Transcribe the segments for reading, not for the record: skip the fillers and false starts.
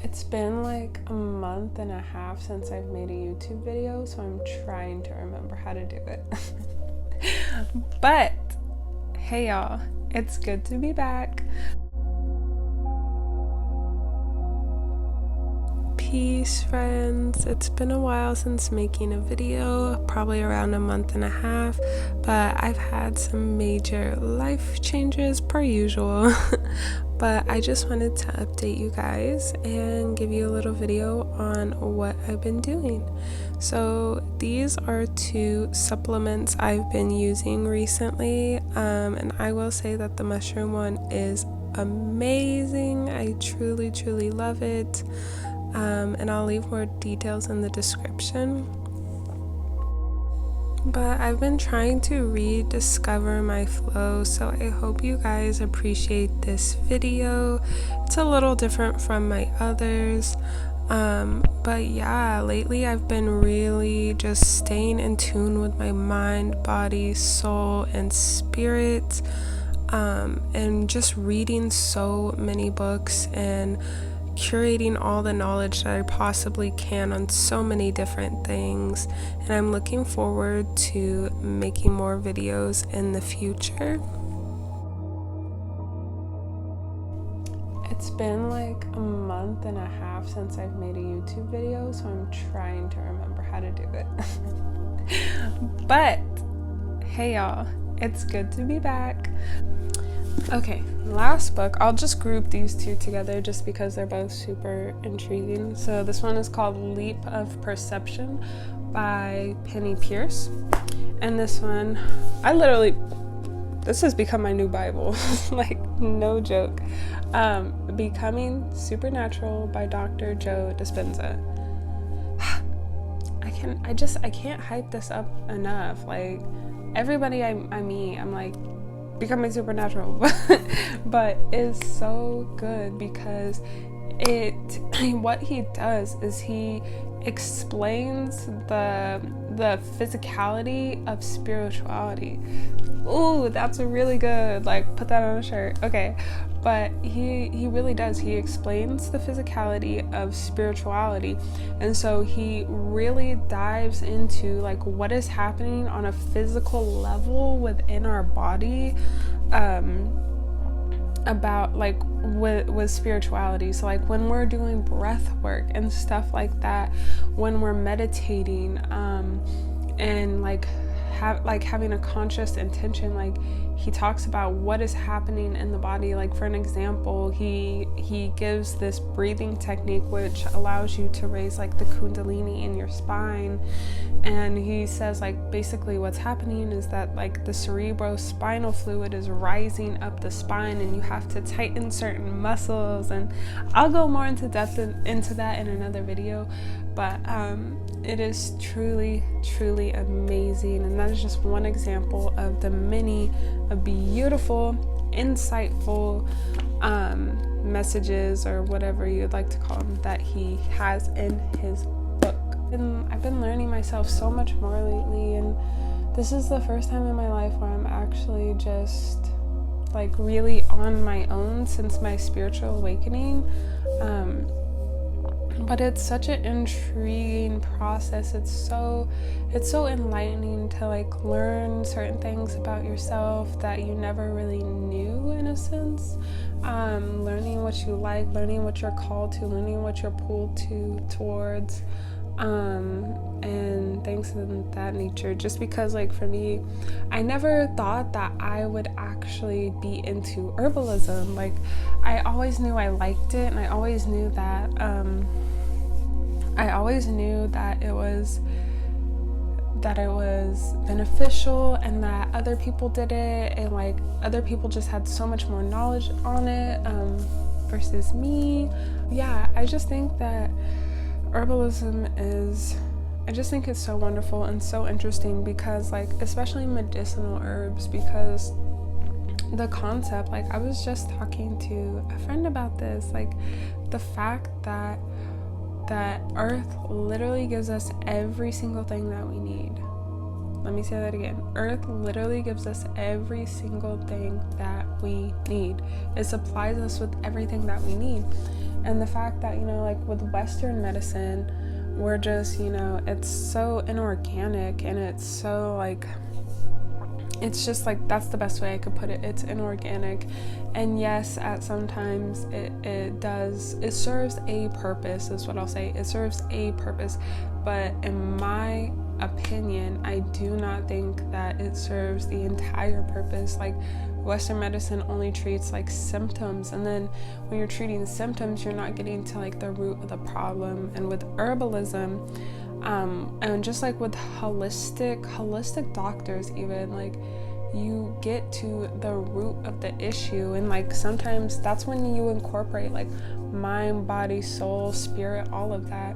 It's been like a month and a half since I've made a YouTube video, so I'm trying to remember how to do it. But hey y'all, it's good to be back. Peace, friends. It's been a while since making a video, probably around a month and a half, but I've had some major life changes per usual. But I just wanted to update you guys and give you a little video on what I've been doing. So these are 2 supplements I've been using recently, and I will say that the mushroom one is amazing. I truly love it. And I'll leave more details in the description. But I've been trying to rediscover my flow, so I hope you guys appreciate this video. It's a little different from my others. But yeah, lately I've been really just staying in tune with my mind, body, soul, and spirit. And just reading so many books and curating all the knowledge that I possibly can on so many different things, and I'm looking forward to making more videos in the future. It's been like a month and a half since I've made a YouTube video, so I'm trying to remember how to do it. But hey y'all, it's good to be back. Okay, last book, I'll just group these 2 together just because they're both super intriguing. So this one is called Leap of Perception by Penny Pierce. And this one, this has become my new Bible, like no joke. Becoming Supernatural by Dr. Joe Dispenza. I can't hype this up enough. Like everybody I meet, I'm like, Becoming Supernatural, but it's so good because what he does is he explains the physicality of spirituality. Ooh, that's a really good, like, put that on a shirt. Okay, but he really does. He explains the physicality of spirituality, and so he really dives into like what is happening on a physical level within our body, about like with spirituality. So like when we're doing breath work and stuff like that, when we're meditating, and having a conscious intention, like he talks about what is happening in the body. Like for an example, he gives this breathing technique which allows you to raise like the kundalini in your spine, and he says like basically what's happening is that like the cerebrospinal fluid is rising up the spine and you have to tighten certain muscles, and I'll go more into depth into that in another video, but it is truly amazing, and that is just one example of the many beautiful, insightful messages, or whatever you'd like to call them, that he has in his book. And I've been learning myself so much more lately, and this is the first time in my life where I'm actually just like really on my own since my spiritual awakening. But it's such an intriguing process. It's so enlightening to like learn certain things about yourself that you never really knew, in a sense. Learning what you like, learning what you're called to, learning what you're pulled towards, and things of that nature. Just because like for me, I never thought that I would actually be into herbalism. Like I always knew I liked it, and I always knew that it was beneficial, and that other people did it, and like other people just had so much more knowledge on it versus me. Yeah, I just think that herbalism it's so wonderful and so interesting, because like especially medicinal herbs, because the concept, like I was just talking to a friend about this, like the fact that Earth literally gives us every single thing that we need. Let me say that again. Earth literally gives us every single thing that we need. It supplies us with everything that we need. And the fact that, like with Western medicine, we're just, it's so inorganic, and it's so like, it's just like, that's the best way I could put it. It's inorganic. And yes, at sometimes it serves a purpose, is what I'll say. It serves a purpose. But in my opinion, I do not think that it serves the entire purpose. Like, Western medicine only treats like symptoms, and then when you're treating symptoms, you're not getting to like the root of the problem. And with herbalism, and just like with holistic doctors, even, like, you get to the root of the issue. And like sometimes that's when you incorporate like mind, body, soul, spirit, all of that.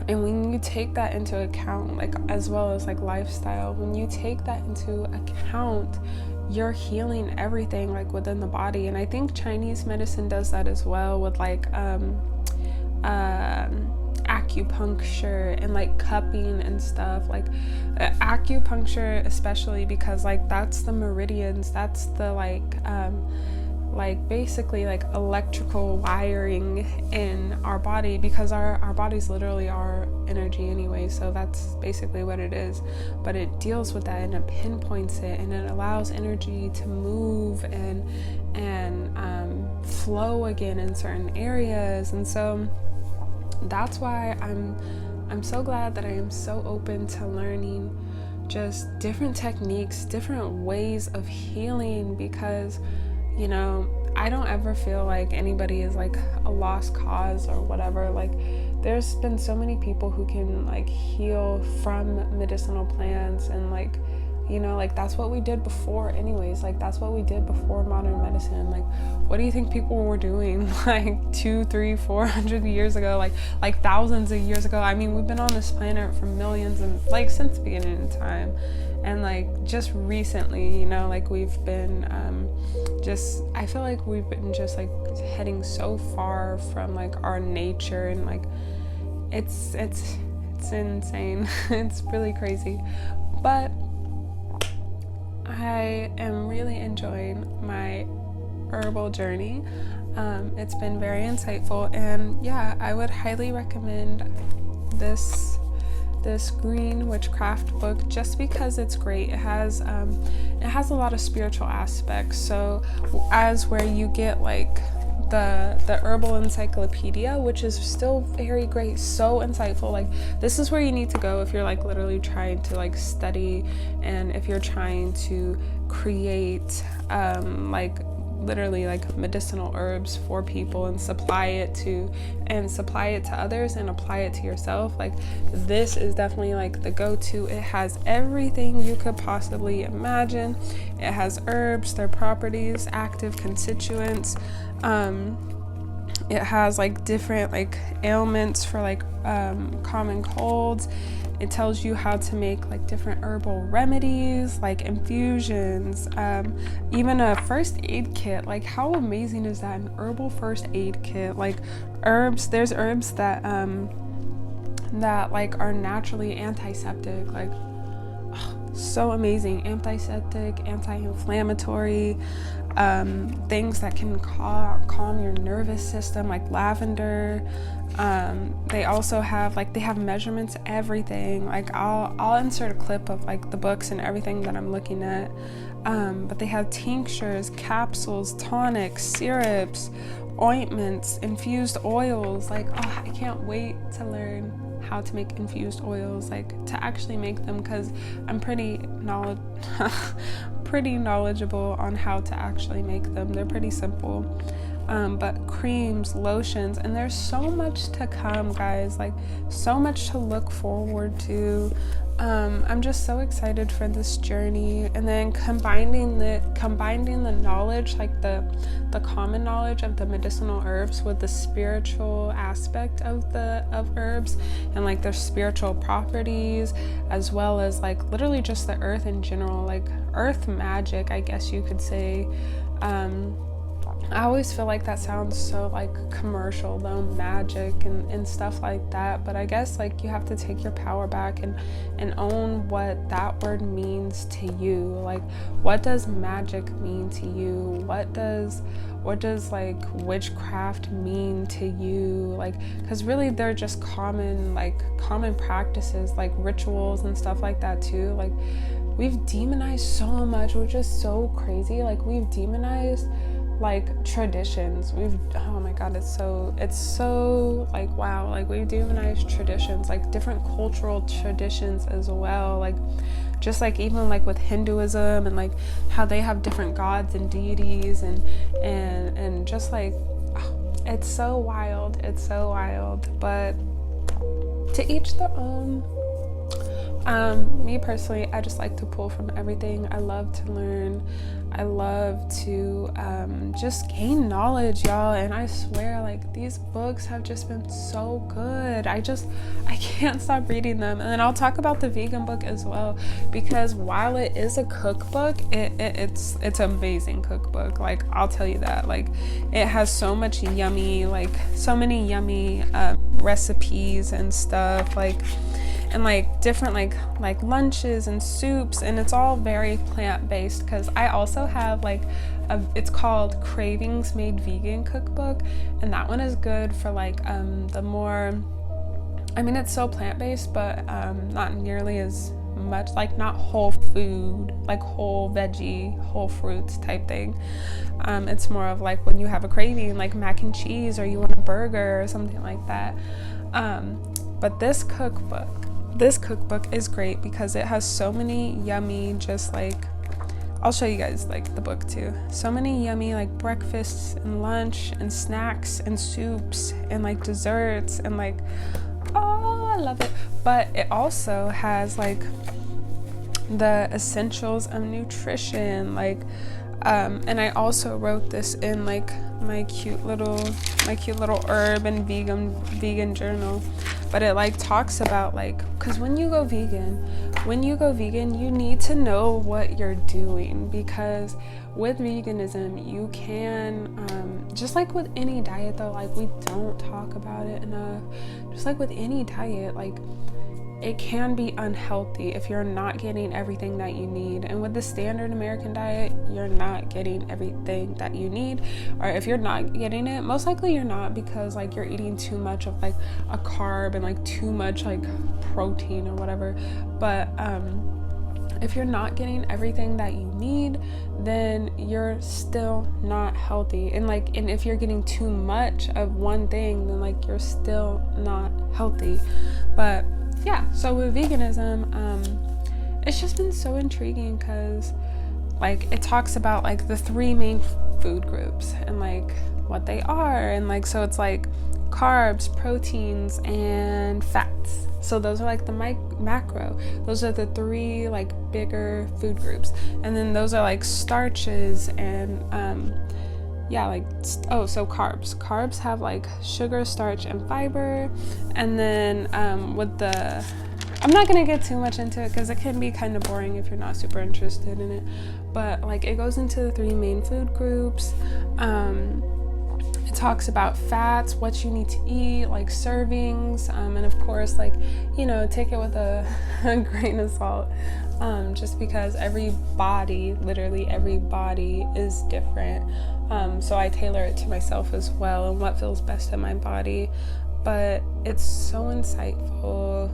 And when you take that into account, like, as well as like lifestyle, when you take that into account, you're healing everything like within the body. And I think Chinese medicine does that as well, with like acupuncture and like cupping and stuff. Like acupuncture especially, because like that's the meridians, that's the like basically like electrical wiring in our body, because our bodies literally are energy anyway. So that's basically what it is. But it deals with that, and it pinpoints it, and it allows energy to move and flow again in certain areas. And so that's why I'm so glad that I am so open to learning just different techniques, different ways of healing, because I don't ever feel like anybody is like a lost cause or whatever. Like, there's been so many people who can like heal from medicinal plants, and like, like that's what we did before anyways. Like, that's what we did before modern medicine. Like, what do you think people were doing like 200, 300, 400 years ago, like thousands of years ago? I mean, we've been on this planet for millions, and like since the beginning of time. And like just recently, like we've been I feel like we've been just like heading so far from like our nature, and like it's insane. It's really crazy. But I am really enjoying my herbal journey. It's been very insightful, and yeah, I would highly recommend this Greenwitch Craft book, just because it's great. It has a lot of spiritual aspects. So as where you get like the Herbal Encyclopedia, which is still very great, so insightful. Like, this is where you need to go if you're like literally trying to like study, and if you're trying to create like literally like medicinal herbs for people, and supply it to others, and apply it to yourself. Like, this is definitely like the go-to. It has everything you could possibly imagine. It has herbs, their properties, active constituents. It has like different like ailments for like common colds. It tells you how to make like different herbal remedies, like infusions, even a first aid kit. Like, how amazing is that? An herbal first aid kit. Like, there's herbs that like are naturally antiseptic. Like, so amazing. Antiseptic, anti-inflammatory, things that can calm your nervous system, like lavender. They also have they have measurements, everything. Like, I'll insert a clip of like the books and everything that I'm looking at. But they have tinctures, capsules, tonics, syrups, ointments, infused oils. Like, I can't wait to learn how to make infused oils, like to actually make them, because I'm pretty knowledgeable on how to actually make them. They're pretty simple. But creams, lotions, and there's so much to come, guys. Like, so much to look forward to. I'm just so excited for this journey, and then combining the knowledge, like the common knowledge of the medicinal herbs, with the spiritual aspect of herbs, and like their spiritual properties, as well as like literally just the earth in general, like earth magic, I guess you could say. I always feel like that sounds so like commercial though, magic and stuff like that, but I guess like you have to take your power back and own what that word means to you. Like, what does magic mean to you? What does like witchcraft mean to you? Like, because really they're just common practices, like rituals and stuff like that too. Like, we've demonized so much, which is so crazy. Like, we've demonized like traditions. Oh my god, it's so like, wow, like we've demonized traditions, like different cultural traditions as well, like just like even like with Hinduism and like how they have different gods and deities and just like, it's so wild, but to each their own. Me personally, I just like to pull from everything. I love to learn. I love to just gain knowledge, y'all. And I swear, like, these books have just been so good. I can't stop reading them. And then I'll talk about the vegan book as well, because while it is a cookbook, it's an amazing cookbook. Like, I'll tell you that. Like, it has so many yummy recipes and stuff, like, and like different like lunches and soups, and it's all very plant-based, because I also have like it's called Cravings Made Vegan cookbook, and that one is good for like the more, I mean, it's so plant-based, but not nearly as much, like not whole food, like whole veggie, whole fruits type thing. It's more of like when you have a craving, like mac and cheese, or you want a burger or something like that. But this cookbook is great because it has so many yummy, just like, I'll show you guys like the book too. So many yummy like breakfasts and lunch and snacks and soups and like desserts and like, oh, I love it. But it also has like the essentials of nutrition, like and I also wrote this in like my cute little herb and vegan journal. But it like talks about like, because when you go vegan, you need to know what you're doing, because with veganism you can just like with any diet though, like we don't talk about it enough, just like with any diet, like it can be unhealthy if you're not getting everything that you need. And with the standard American diet, you're not getting everything that you need. Or if you're not getting it, most likely you're not, because like you're eating too much of like a carb and like too much like protein or whatever. But if you're not getting everything that you need, then you're still not healthy. And if you're getting too much of one thing, then like you're still not healthy. But yeah, so with veganism, it's just been so intriguing, because like it talks about like the 3 main food groups and like what they are, and like, so it's like carbs, proteins, and fats. So those are like the macro. Those are the 3 like bigger food groups. And then those are like starches and so carbs have like sugar, starch, and fiber. And then I'm not gonna get too much into it because it can be kind of boring if you're not super interested in it, but like it goes into the 3 main food groups. It talks about fats, what you need to eat, like servings, and of course, like, you know, take it with a grain of salt, just because literally every body is different. So I tailor it to myself as well and what feels best in my body. But it's so insightful.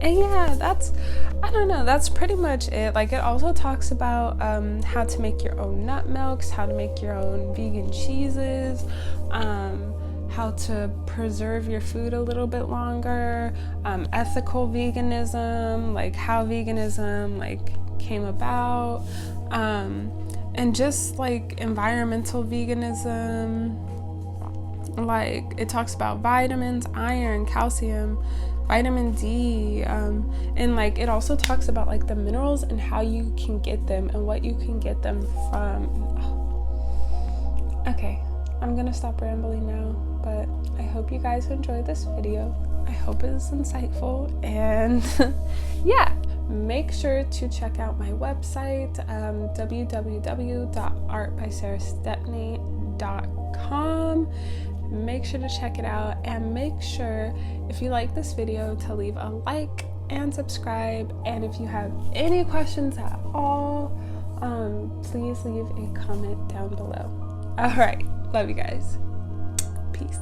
And yeah, that's pretty much it. Like, it also talks about how to make your own nut milks, how to make your own vegan cheeses, how to preserve your food a little bit longer, ethical veganism, like how veganism like came about, and just like environmental veganism. Like, it talks about vitamins, iron, calcium, vitamin D, and like it also talks about like the minerals and how you can get them and what you can get them from. Okay, I'm gonna stop rambling now, but I hope you guys enjoyed this video. I hope it was insightful, and yeah, make sure to check out my website, www.artbysarahstepney.com. Make sure to check it out, and make sure, if you like this video, to leave a like and subscribe. And if you have any questions at all, please leave a comment down below. All right, love you guys. Peace.